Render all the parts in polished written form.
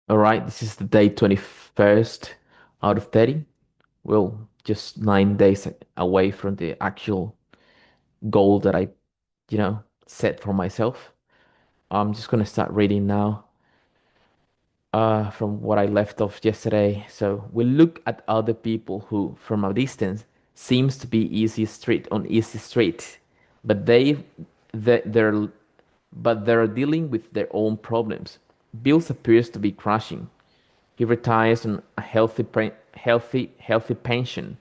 All right, this is the day 21st out of 30. Well, just 9 days away from the actual goal that I set for myself. I'm just gonna start reading now, from what I left off yesterday. So we look at other people who, from a distance, seems to be easy street, but they they're they're dealing with their own problems. Bills appears to be crashing. He retires on a healthy pension.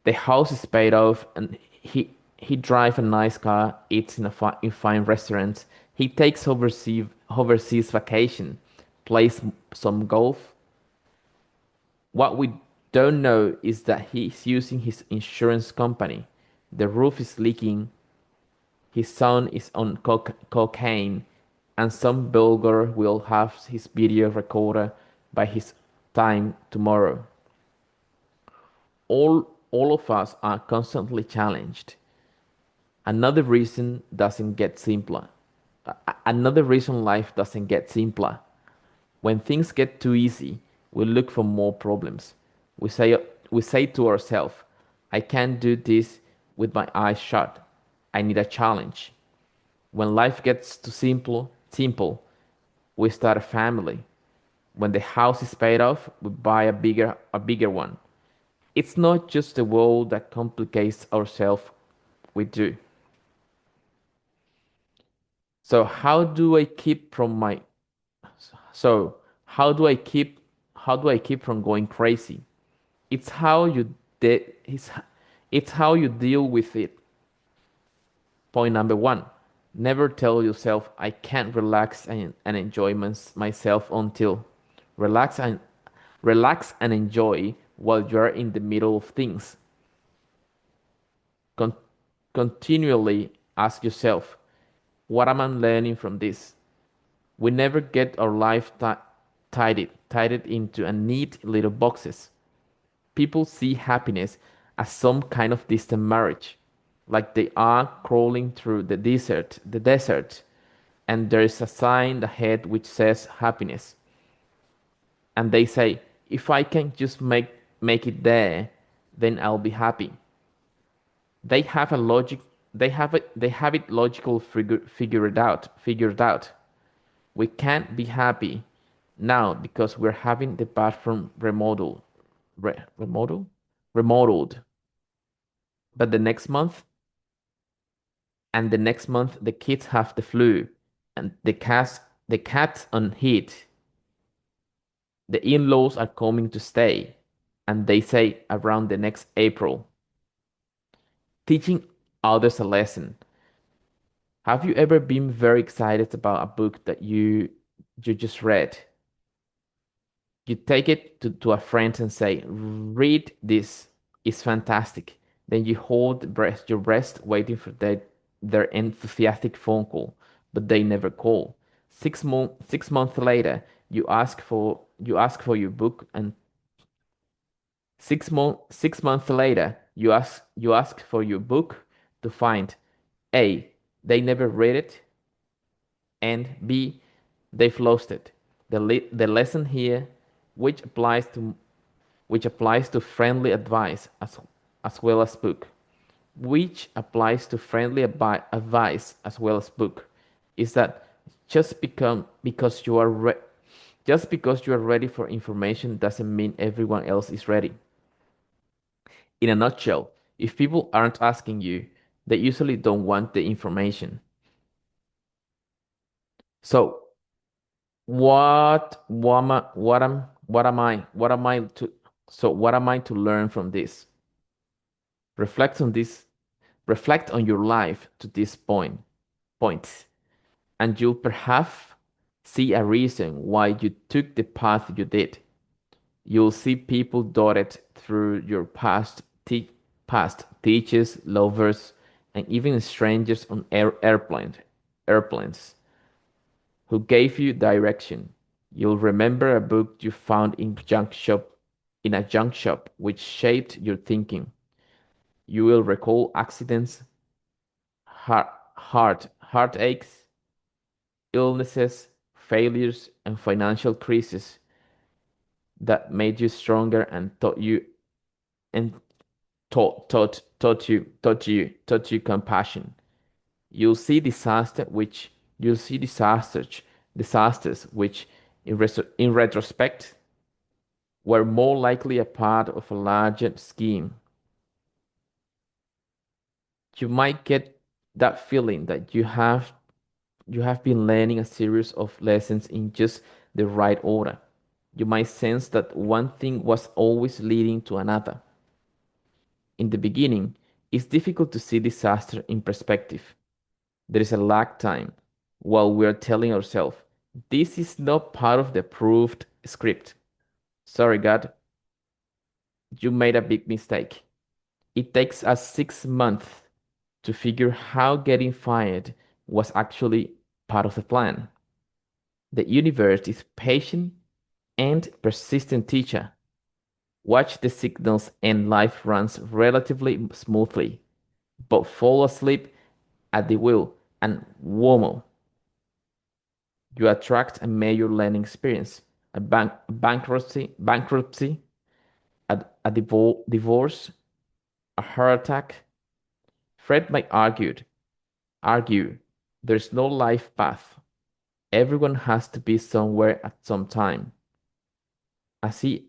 The house is paid off, and he drives a nice car, eats in fine restaurants. He takes overseas vacation, plays some golf. What we don't know is that he's using his insurance company. The roof is leaking. His son is on cocaine, and some burglar will have his video recorded by his time tomorrow. All of us are constantly challenged. Another reason doesn't get simpler. Another reason life doesn't get simpler. When things get too easy, we look for more problems. We say we say to ourselves, I can't do this with my eyes shut. I need a challenge. When life gets too simple, we start a family. When the house is paid off, we buy a bigger one. It's not just the world that complicates ourselves, we do. So so how do I keep from going crazy? It's how you de- it's how you deal with it. Point number one. Never tell yourself I can't relax and enjoy myself until relax and relax and enjoy while you're in the middle of things. Con- Continually ask yourself, what am I learning from this? We never get our life tied it into a neat little boxes. People see happiness as some kind of distant marriage, like they are crawling through the desert, and there is a sign ahead which says happiness. And they say, if I can just make it there, then I'll be happy. They have a logic. They have it logical figured out. We can't be happy now because we're having the bathroom remodel, remodeled. But the next month, the kids have the flu, and the cat's on heat. The in-laws are coming to stay, and they say around the next April. Teaching others a lesson. Have you ever been very excited about a book that you just read? You take it to a friend and say, read this, it's fantastic. Then you hold your breast waiting for their enthusiastic phone call, but they never call. 6 months later, you ask for your book, and 6 months later, you ask for your book to find A, they never read it, and B, they've lost it. The lesson here, which applies to friendly advice as well as book, which applies to advice as well as book, is that just become because you are re- just because you are ready for information doesn't mean everyone else is ready. In a nutshell, if people aren't asking you, they usually don't want the information. So what am I to what am I to learn from this? Reflect on this Reflect on your life to this points, and you'll perhaps see a reason why you took the path you did. You'll see people dotted through your past teachers, lovers, and even strangers on airplanes who gave you direction. You'll remember a book you found in a junk shop which shaped your thinking. You will recall accidents, heartaches, illnesses, failures, and financial crises that made you stronger and and taught you compassion. You'll see you'll see disasters which in retrospect were more likely a part of a larger scheme. You might get that feeling that you have been learning a series of lessons in just the right order. You might sense that one thing was always leading to another. In the beginning, it's difficult to see disaster in perspective. There is a lag time while we're telling ourselves, this is not part of the approved script. Sorry, God, you made a big mistake. It takes us 6 months to figure how getting fired was actually part of the plan. The universe is patient and persistent teacher. Watch the signals and life runs relatively smoothly, but fall asleep at the wheel and whoa, you attract a major learning experience, bankruptcy, divorce, a heart attack. Fred might argue there's no life path. Everyone has to be somewhere at some time. As he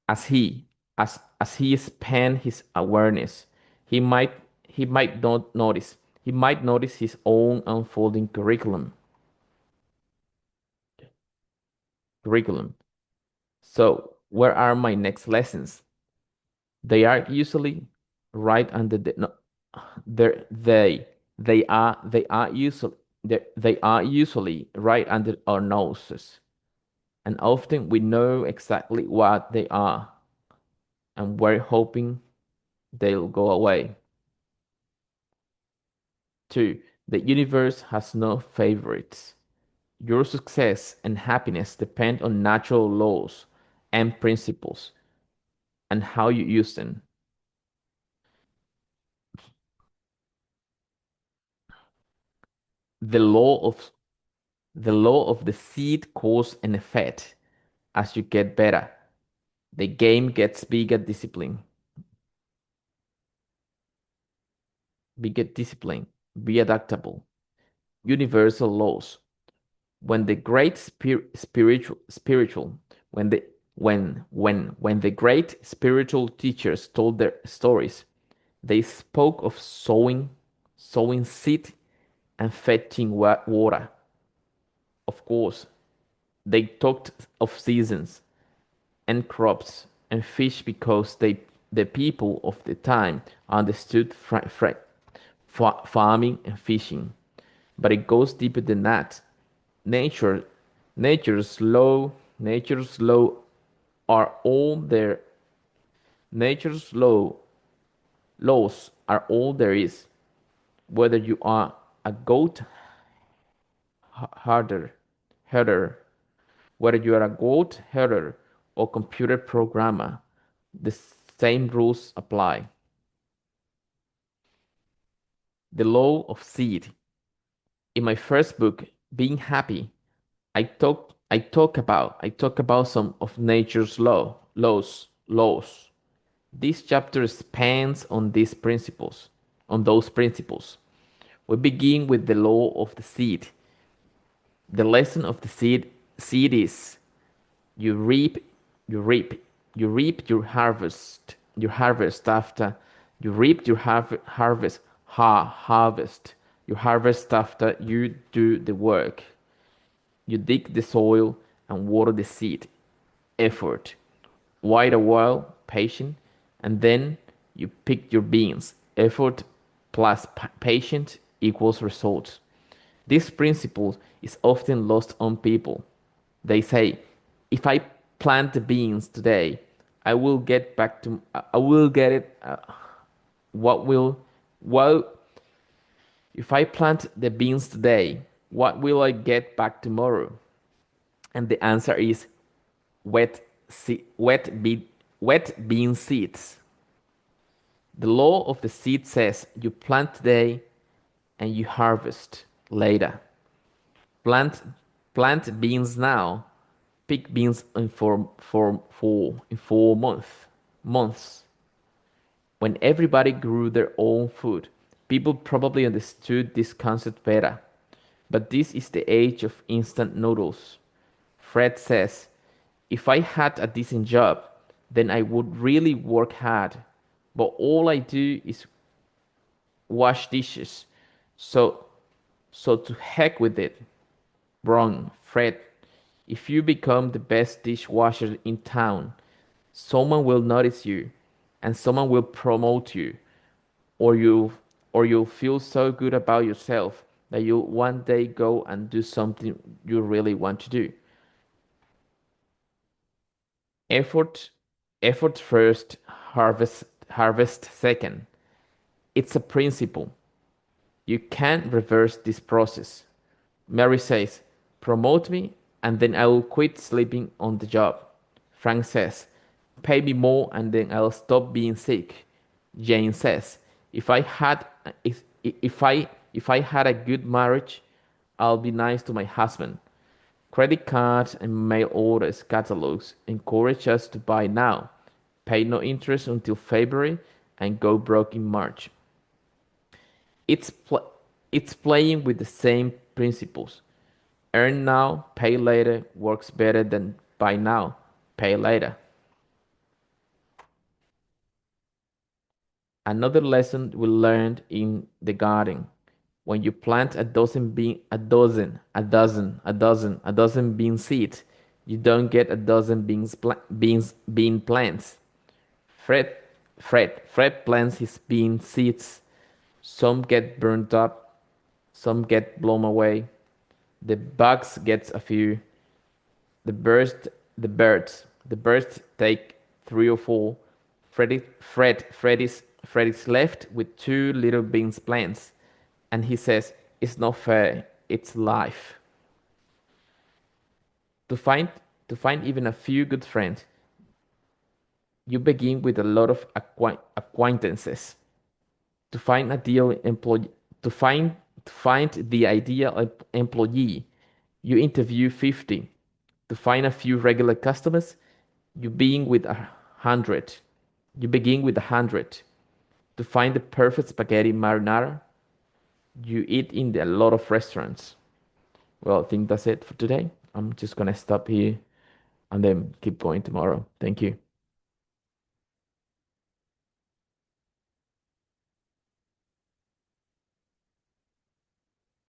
as he as he expand his awareness, he might he might not notice. He might notice his own unfolding curriculum. So, where are my next lessons? They are usually right under the no, they are usually right under our noses, and often we know exactly what they are, and we're hoping they'll go away. Two, the universe has no favorites. Your success and happiness depend on natural laws and principles and how you use them. The law of the law of the seed cause and effect. As you get better, the game gets bigger discipline, be adaptable. Universal laws. When the great spiritual when the when the great spiritual teachers told their stories, they spoke of sowing seed and fetching water. Of course, they talked of seasons and crops and fish because the people of the time understood farming and fishing. But it goes deeper than that. Nature, nature's law are all there. Nature's laws are all there is. Whether you are a goat herder, herder, whether you are a goat herder or computer programmer, the same rules apply. The law of seed. In my first book, Being Happy, I talk about some of nature's laws. This chapter expands on those principles. We begin with the law of the seed. The lesson of the seed is you reap, you reap, you reap your harvest after you reap your harvest, your harvest after you do the work. You dig the soil and water the seed. Effort. Wait a while, patient, and then you pick your beans. Effort plus patience equals results. This principle is often lost on people. They say, if I plant the beans today, I will get it. What will, well, if I plant the beans today, what will I get back tomorrow? And the answer is wet, wet bean seeds. The law of the seed says you plant today and you harvest later. Plant, Plant beans now, pick beans in 4 months. When everybody grew their own food, people probably understood this concept better. But this is the age of instant noodles. Fred says, if I had a decent job, then I would really work hard. But all I do is wash dishes. So, so to heck with it. Wrong, Fred. If you become the best dishwasher in town, someone will notice you and someone will promote you, or you'll feel so good about yourself that you'll one day go and do something you really want to do. Effort effort first, harvest second. It's a principle. You can't reverse this process. Mary says, promote me and then I will quit sleeping on the job. Frank says, pay me more and then I'll stop being sick. Jane says, if I had if I had a good marriage, I'll be nice to my husband. Credit cards and mail orders catalogs encourage us to buy now, pay no interest until February, and go broke in March. It's pl- it's playing with the same principles. Earn now, pay later works better than buy now, pay later. Another lesson we learned in the garden. When you plant a dozen bean seeds, you don't get a dozen bean plants. Fred Fred plants his bean seeds. Some get burnt up, some get blown away. The bugs gets a few. The birds, the birds take three or four. Fred is left with two little beans plants, and he says, "It's not fair. It's life." To find to find even a few good friends, you begin with a lot of acquaintances. To find a deal employee, to find the ideal employee, you interview 50. To find a few regular customers, you begin with 100. You begin with 100. To find the perfect spaghetti marinara, you eat in a lot of restaurants. Well, I think that's it for today. I'm just gonna stop here and then keep going tomorrow. Thank you.